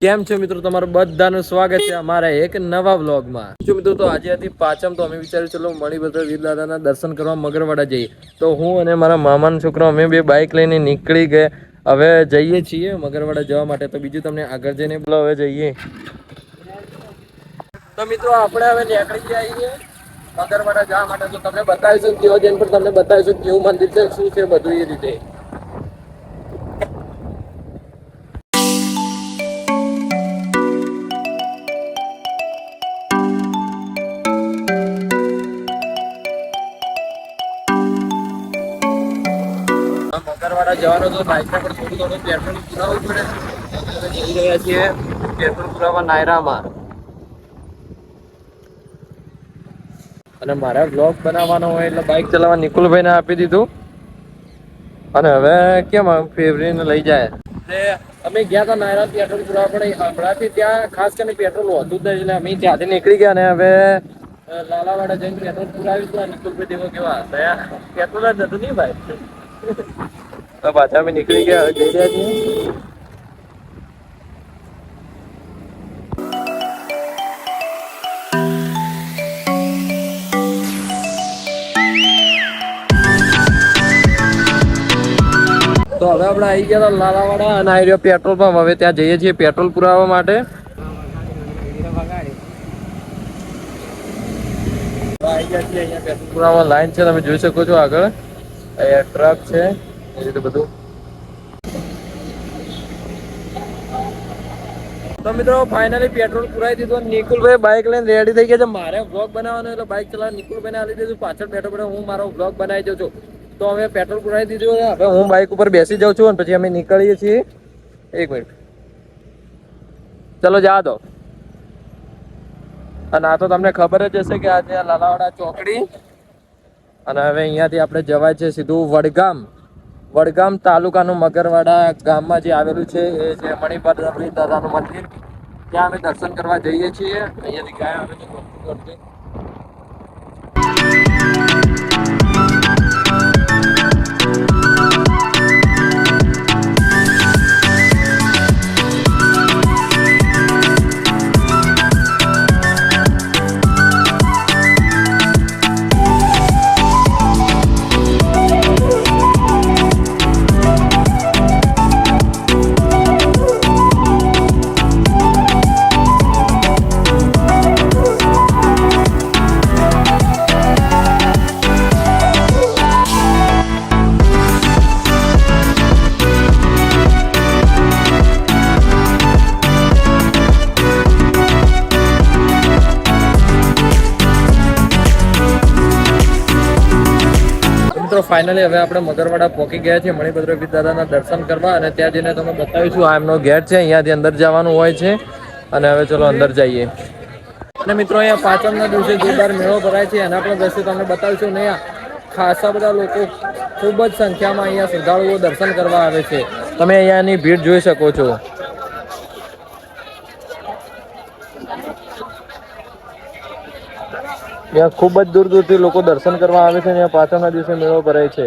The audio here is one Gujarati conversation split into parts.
કેમ છો મિત્રો, તમારું બધાનું સ્વાગત છે અમારા એક નવા વ્લોગમાં. જો મિત્રો, તો આજે હતી પાંચમ, તો અમે વિચાર્યું ચલો મણિભદ્ર વીર દાદાના દર્શન કરવા મગરવાડા જઈએ. તો હું અને મારા મામાનો છોકરો અમે બે બાઇક લઈને નીકળી ગયા. હવે જઈએ છીએ મગરવાડા જવા માટે. તો બીજું તમને આગળ જઈને બોલો, હવે જઈએ. તો મિત્રો, આપણે હવે નીકળી ગયા છીએ મગરવાડા જવા માટે. તો તમને બતાવીશું કેવો જઈને પણ તમને બતાવીશું કેવું મંદિર છે, શું છે બધું એ રીતે. મગરવાડા જવાનો તો બાઇકમાં પણ થોડું પેટ્રોલ પુરાવવું પડે. અમે જઈ રહ્યા છીએ પેટ્રોલ પુરાવા નાયરામાં. અને મારા બ્લોગ બનાવવાનો હોય એટલે બાઇક ચલાવવા નિકુલભાઈને આપી દીધું. અને હવે કેમ ફેવરીને લઈ જાય. અમે ગયા હતા નાયરા પેટ્રોલ પુરાવા, પણ હમણાંથી ત્યાં ખાસ કરીને પેટ્રોલ હોતું જ નહીં, એટલે અમે ત્યાંથી નીકળી ગયા. અને હવે લાલાવાડા જઈને પેટ્રોલ પુરાવ્યું. નિકુલભાઈ દેવો કેવા હતા, પેટ્રોલ જ હતું નહીં ભાઈ. તો પાછા અમે નીકળી ગયા, જઈ રહ્યા છીએ. તો હવે આપણે આવી ગયા હતા લાલાવાડા, અને આવી રહ્યો પેટ્રોલ પંપ. હવે ત્યાં જઈએ છીએ પેટ્રોલ પુરાવવા માટે. આવી ગયા છીએ અહીંયા પેટ્રોલ પુરાવવા. લાઈન છે, તમે જોઈ શકો છો આગળ. અહીંયા ટ્રક છે, એ રીતે બધું. તો મિત્રો, ફાઇનલી પેટ્રોલ પુરાવી દીધું. નિકુલભાઈ બાઇક લઈને રેડી થઈ ગયા છે. મારે વ્લોગ બનાવવાનો એટલે બાઇક ચલાવવા નિકુલભાઈને આપી દીધું. પાછળ બેઠો બેઠો હું મારો વ્લોગ બનાવી દઉં છું. તો હવે પેટ્રોલ પુરાવી દીધું. હવે હું બાઇક ઉપર બેસી જાઉં છું અને પછી અમે નીકળીએ છીએ. એક મિનિટ, ચલો જા દો. અને આ તો તમને ખબર જ હશે કે આજે લાલાવાડા ચોકડી. અને હવે અહીંયાથી આપણે જવાય છે સીધું વડગામ. વડગામ તાલુકાનું મગરવાડા ગામમાં જે આવેલું છે એ છે મણિભદ્ર વીર દાદાનું મંદિર. ત્યાં અમે દર્શન કરવા જઈએ છીએ. અહીંયાથી ગયા અમે તો ફાઇનલી હવે આપણે મગરવાડા પહોંચી ગયા છીએ મણિભદ્ર વીર દાદાના દર્શન કરવા. અને ત્યાં જઈને તમે બતાવીશું. આ એમનો ગેટ છે, અહીંયાથી અંદર જવાનું હોય છે. અને હવે ચલો અંદર જઈએ. અને મિત્રો, અહીંયા પાંચમના દિવસે જોરદાર મેળો ભરાય છે, એના પણ દ્રશ્યો તમને બતાવીશું. ને ખાસા બધા લોકો ખૂબ જ સંખ્યામાં અહીંયા શ્રદ્ધાળુઓ દર્શન કરવા આવે છે. તમે અહીંયાની ભીડ જોઈ શકો છો. ત્યાં ખૂબ જ દૂર દૂરથી લોકો દર્શન કરવા આવે છે. ત્યાં પાછળના દિવસે મેળો ભરાય છે.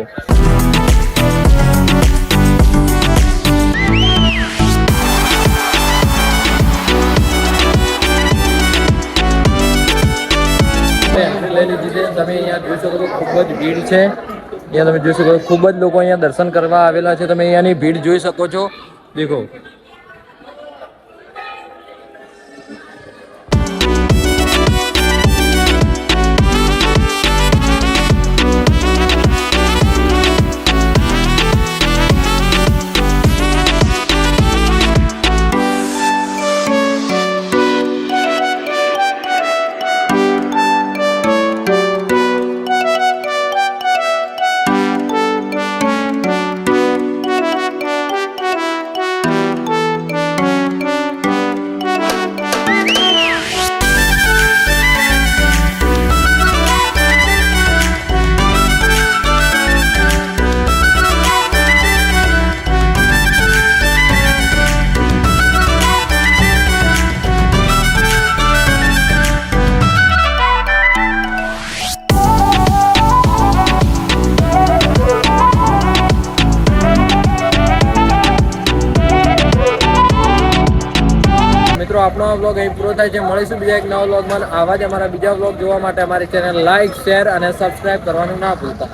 લઈ લીધી છે. તમે અહીંયા જોઈ શકો છો ખૂબ જ ભીડ છે. અહીંયા તમે જોઈ શકો છો ખૂબ જ લોકો અહીંયા દર્શન કરવા આવેલા છે. તમે અહીંયાની ભીડ જોઈ શકો છો. દેખો, મિત્રો આપણો આ વ્લોગ અહીં પૂરો થાય છે. મળીશું બીજા એક નવા વ્લોગમાં. આવા જ અમારા બીજા વ્લોગ જોવા માટે અમારી ચેનલ લાઈક, શેર અને સબસ્ક્રાઇબ કરવાનું ના ભૂલતા.